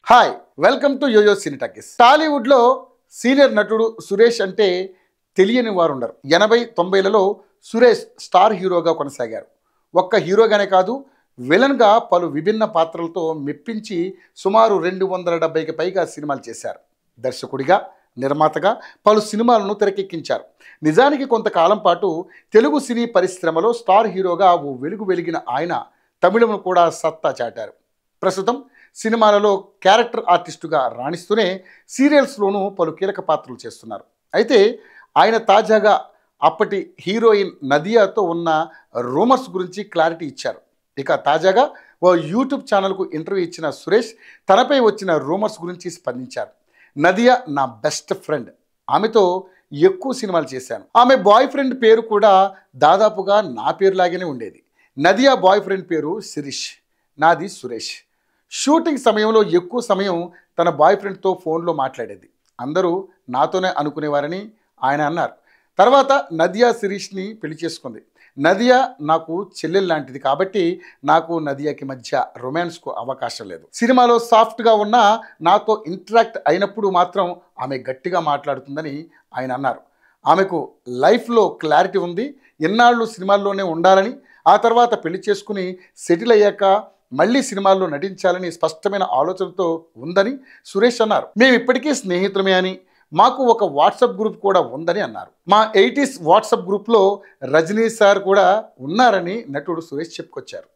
Hi, welcome to YoYo Cine Talkies. టాలీవుడ్లో senior నటుడు సురేష్ అంటే తెలియని వారు ఉండరు. 80-90లలో సురేష్ స్టార్ హీరోగా కొనసాగారు. ఒక్క హీరోగానే కాదు, విలన్గా పలు విభిన్న పాత్రలతో మెప్పించి సుమారు 270కి పైగా సినిమాలు చేశారు. దర్శకుడిగా, నిర్మాతగా పలు సినిమాలను తెరకెక్కించారు. నిజానికి కొంతకాలం పాటు తెలుగు సినీ పరిశ్రమలో స్టార్ హీరోగా ఓ వెలుగు వెలిగిన ఆయన తమిళంలో కూడా సత్తా చాటారు. ప్రస్తుతం సినిమాలలో క్యారెక్టర్ ఆర్టిస్టుగా రాణిస్తూనే సీరియల్స్లోనూ పలు కీలక పాత్రలు చేస్తున్నారు. అయితే ఆయన తాజాగా అప్పటి హీరోయిన్ నదియాతో ఉన్న రూమర్స్ గురించి క్లారిటీ ఇచ్చారు. ఇక తాజాగా ఓ యూట్యూబ్ ఛానల్కు ఇంటర్వ్యూ ఇచ్చిన సురేష్ తనపై వచ్చిన రూమర్స్ గురించి స్పందించారు. నదియా నా బెస్ట్ ఫ్రెండ్, ఆమెతో ఎక్కువ సినిమాలు చేశాను. ఆమె బాయ్ ఫ్రెండ్ పేరు కూడా దాదాపుగా నా పేరులాగానే ఉండేది. నదియా బాయ్ ఫ్రెండ్ పేరు శిరీష్, నాది సురేష్. షూటింగ్ సమయంలో ఎక్కువ సమయం తన బాయ్ ఫ్రెండ్తో ఫోన్లో మాట్లాడేది. అందరూ నాతోనే అనుకునేవారని ఆయన అన్నారు. తర్వాత నదియా శిరీష్ని పెళ్లి చేసుకుంది. నదియా నాకు చెల్లెలు లాంటిది కాబట్టి నాకు నదియాకి మధ్య రొమాన్స్కు అవకాశం లేదు. సినిమాలో సాఫ్ట్గా ఉన్న నాతో ఇంటరాక్ట్ అయినప్పుడు మాత్రం ఆమె గట్టిగా మాట్లాడుతుందని ఆయన అన్నారు. ఆమెకు లైఫ్లో క్లారిటీ ఉంది, ఎన్నాళ్ళు సినిమాల్లోనే ఉండాలని, ఆ తర్వాత పెళ్లి చేసుకుని సెటిల్ అయ్యాక మళ్ళీ సినిమాల్లో నటించాలని స్పష్టమైన ఆలోచనతో ఉందని సురేష్ అన్నారు. మేము ఇప్పటికీ స్నేహితులమే అని, మాకు ఒక వాట్సాప్ గ్రూప్ కూడా ఉందని అన్నారు. మా 80s వాట్సాప్ గ్రూప్లో రజనీ సార్ కూడా ఉన్నారని నటుడు సురేష్ చెప్పుకొచ్చారు.